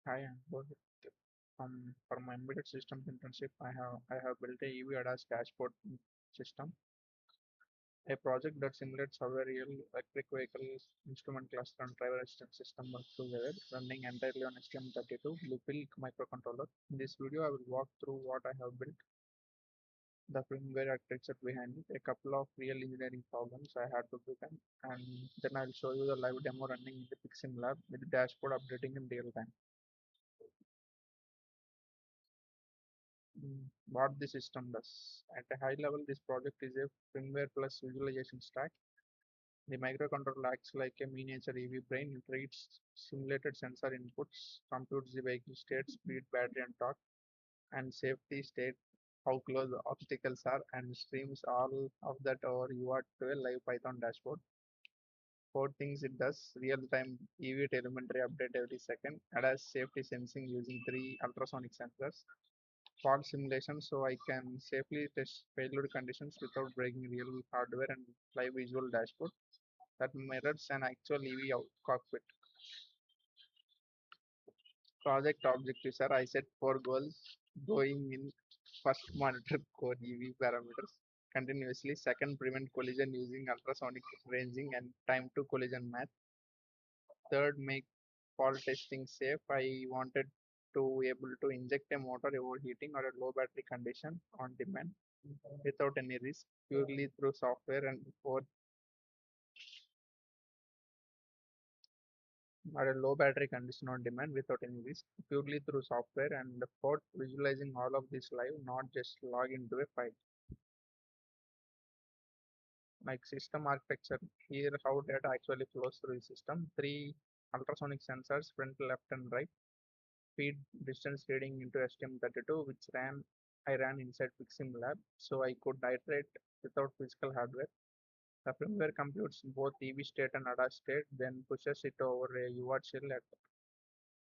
Hi, I'm Rohit. For my embedded systems internship, I have built a EV ADAS dashboard system, a project that simulates how a real electric vehicle instrument cluster and driver assistance system work together, running entirely on STM32 Bluepill microcontroller. In this video, I will walk through what I have built, the firmware architecture behind it, a couple of real engineering problems I had to begin, and then I'll show you the live demo running in the Pixim lab with the dashboard updating in real time. What the system does. At a high level, this project is a firmware plus visualization stack. The microcontroller acts like a miniature EV brain. It reads simulated sensor inputs, computes the vehicle state, speed, battery, and torque, and safety state, how close the obstacles are, and streams all of that over UART to a live Python dashboard. Four things it does: real-time EV telemetry update every second, ADAS safety sensing using three ultrasonic sensors, fault simulation so I can safely test failure conditions without breaking real hardware, and live visual dashboard that mirrors an actual EV cockpit. Project objectives are I set four goals going in. First, monitor core EV parameters continuously. Second, prevent collision using ultrasonic ranging and time to collision math. Third, make fault testing safe. I wanted to able to inject a motor overheating or a low battery condition on demand without any risk, purely through software. And fourth, or a low battery condition on demand without any risk, purely through software. And the fourth, visualizing all of this live, not just log into a file. Like system architecture, here how data actually flows through the system. Three ultrasonic sensors, front, left, and right. Feed distance reading into STM32, which I ran inside Pixim Lab, so I could iterate without physical hardware. The firmware computes both EV state and ADAS state, then pushes it over a UART shell at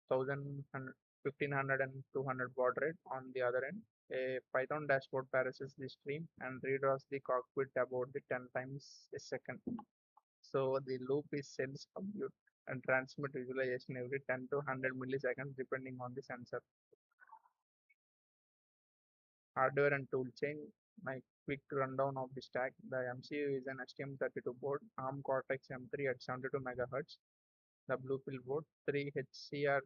1500 and 200 baud rate. On the other end, a Python dashboard parses the stream and redraws the cockpit about the 10 times a second. So the loop is sense, compute, and transmit visualization every 10 to 100 milliseconds depending on the sensor. Hardware and toolchain. My quick rundown of the stack. The MCU is an STM32 board, ARM Cortex M3 at 72 MHz. The blue pill board, 3 HCR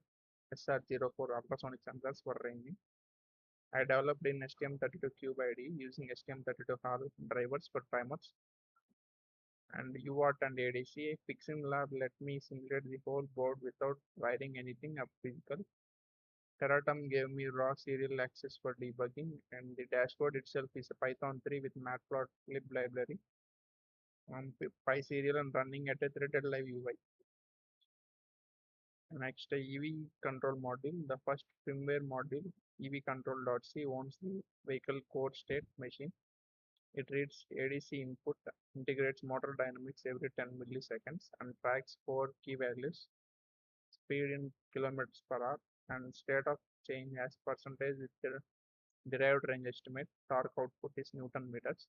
SR04 ultrasonic sensors for ranging. I developed in STM32 Cube IDE using STM32 HAL drivers for timers and UART and ADC. Fixing lab let me simulate the whole board without wiring anything up physical. Teratum gave me raw serial access for debugging, and the dashboard itself is a Python 3 with matplotlib library on PySerial and running at a threaded live UI. Next, EV control module. The first firmware module, EV control.c, owns the vehicle core state machine. It reads ADC input, integrates motor dynamics every 10 milliseconds, and tracks four key values: speed in kilometers per hour, and state of change as percentage with the derived range estimate. Torque output is Newton meters,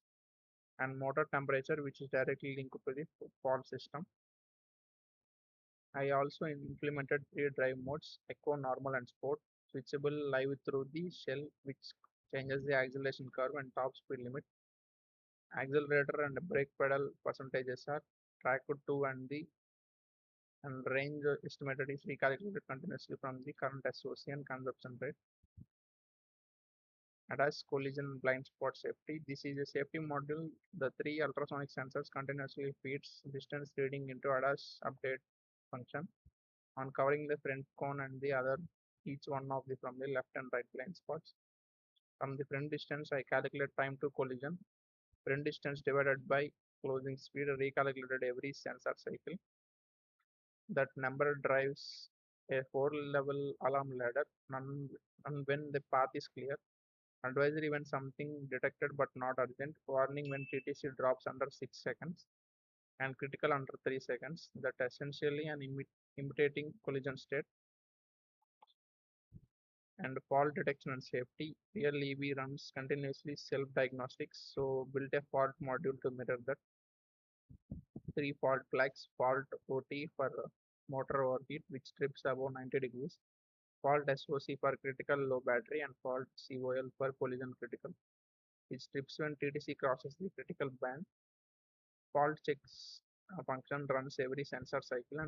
and motor temperature, which is directly linked to the fault system. I also implemented three drive modes: Eco, Normal, and Sport, switchable live through the shell, which changes the acceleration curve and top speed limit. Accelerator and brake pedal percentages are tracked to, and range estimated is recalculated continuously from the current SOC and consumption rate. ADAS collision blind spot safety. This is a safety module. The three ultrasonic sensors continuously feeds distance reading into ADAS update function on covering the front cone and the other each one of the from the left and right blind spots. From the front distance, I calculate time to collision. Front distance divided by closing speed recalculated every sensor cycle. That number drives a four-level alarm ladder, and when the path is clear. Advisory when something detected but not urgent. Warning when TTC drops under 6 seconds and critical under 3 seconds. That essentially an imitating collision state. And fault detection and safety. Real EV runs continuously self-diagnostics, so built a fault module to mirror that. Three fault flags: fault OT for motor overheat, which trips above 90 degrees; fault SOC for critical low battery, and fault COL for collision critical. It trips when TTC crosses the critical band. Fault checks function runs every sensor cycle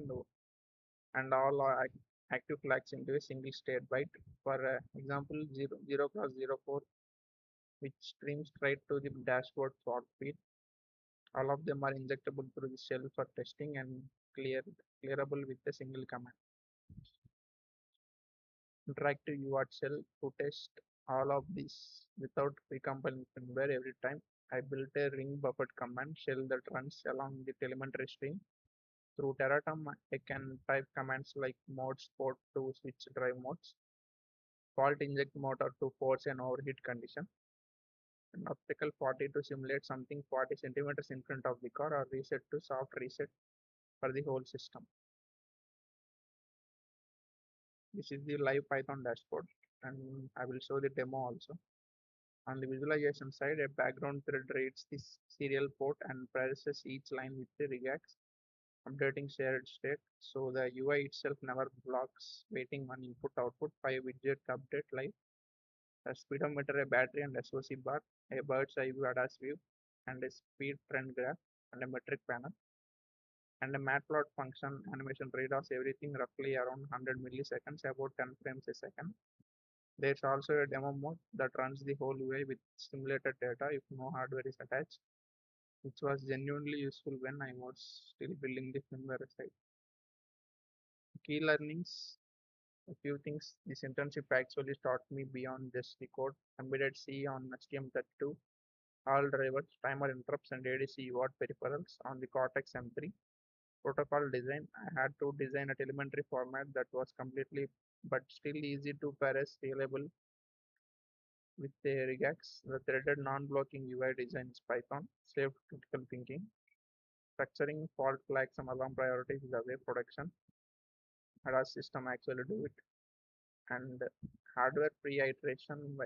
and all are active flags into a single state byte. For example, 0 cross 04, which streams straight to the dashboard fault feed. All of them are injectable through the shell for testing and clearable with a single command. Interactive UART shell to test all of these without precompiling firmware every time. I built a ring buffered command shell that runs along the telemetry stream. Through Terratom, I can type commands like mode sport to switch drive modes, fault inject motor to force an overheat condition, and optical 40 to simulate something 40 centimeters in front of the car, or reset to soft reset for the whole system. This is the live Python dashboard, and I will show the demo also. On the visualization side, a background thread reads this serial port and processes each line with the regex, updating shared state. So the UI itself never blocks waiting on input output. 5 widget update live, a speedometer, a battery and SOC bar, a bird's eye view ADAS view, and a speed trend graph and a metric panel. And a matplot function animation reads everything roughly around 100 milliseconds, about 10 frames a second. There's also a demo mode that runs the whole UI with simulated data if no hardware is attached, which was genuinely useful when I was still building the firmware side. Key learnings, a few things. This internship actually taught me beyond just the code. Embedded C on STM32, all drivers, timer interrupts, and ADC UART peripherals on the Cortex M3. Protocol design, I had to design a telemetry format that was completely but still easy to parse, reliable with the regex. The threaded non-blocking UI design is Python, saved critical thinking. Structuring fault flags and alarm priorities is the way production ADAS system actually do it. And hardware pre-iteration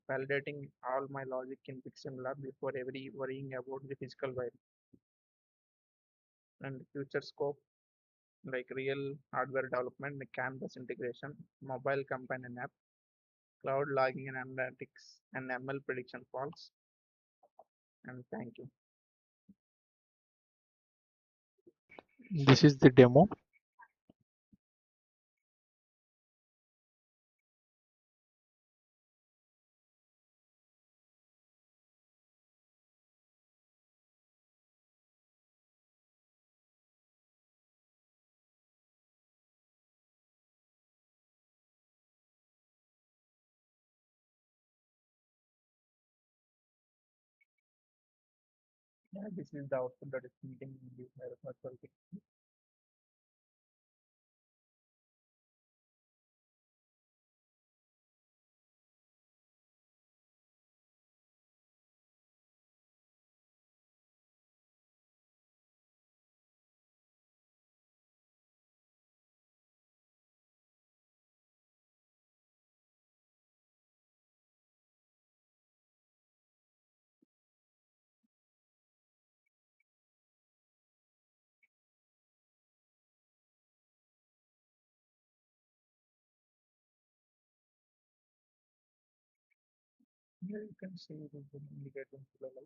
validating all my logic in Pixel Lab before every worrying about the physical wire. And future scope, like real hardware development, the campus integration, mobile companion app, cloud logging and analytics, and ML prediction faults. And thank you. This is the demo. Yeah, this is the output that is meeting the virtual thing. Here you can see the indicator below light.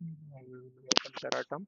I will open Teratom.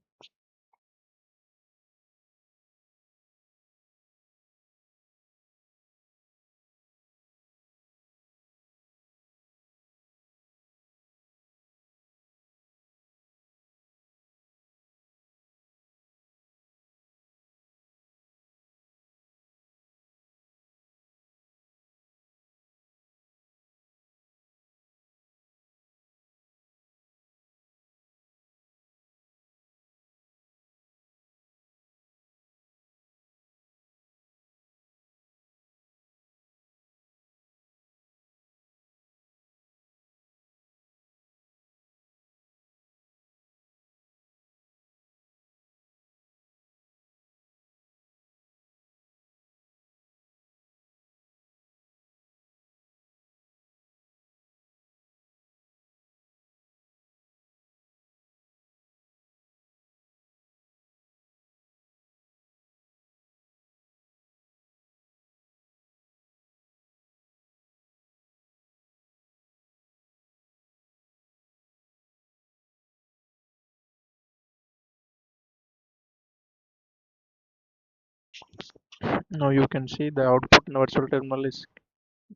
Now you can see the output in the virtual terminal is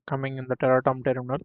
coming in the Teratom terminal.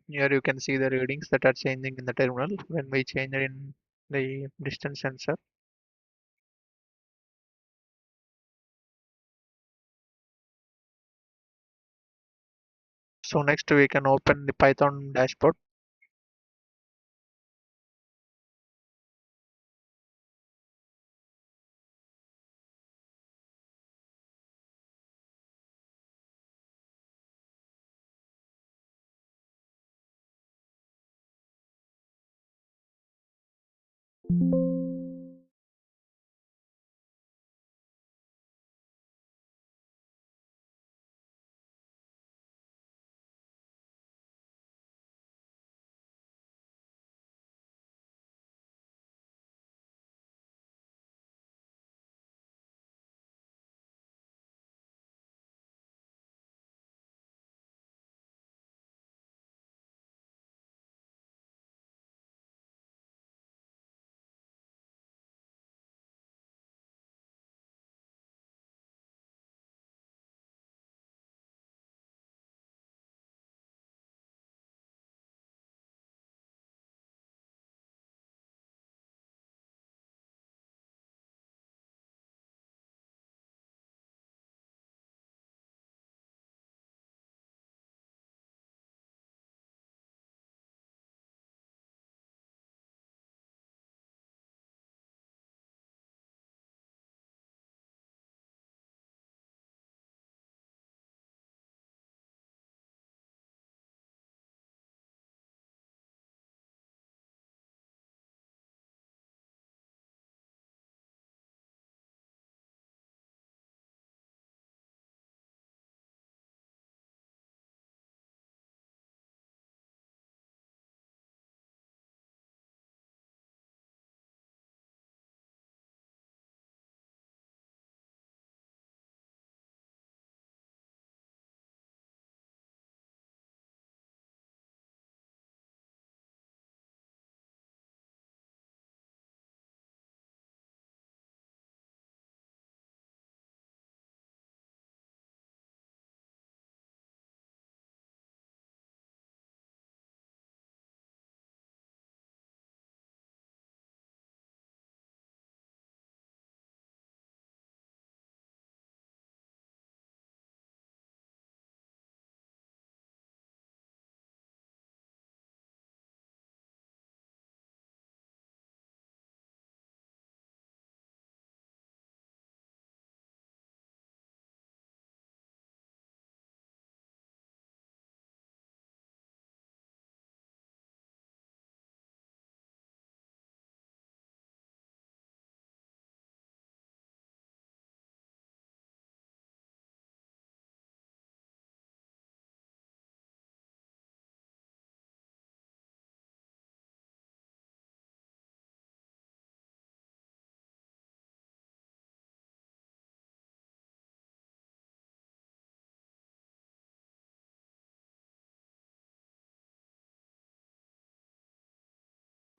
Here you can see the readings that are changing in the terminal when we change it in the distance sensor. So next we can open the Python dashboard.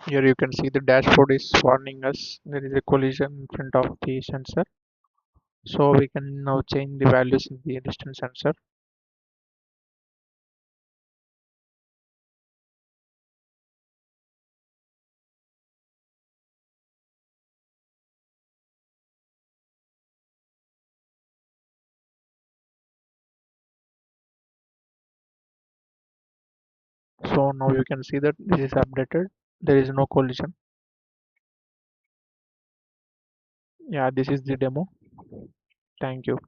Here you can see the dashboard is warning us there is a collision in front of the sensor. So we can now change the values in the distance sensor. So now you can see that this is updated. There is no collision. Yeah, this is the demo. Thank you.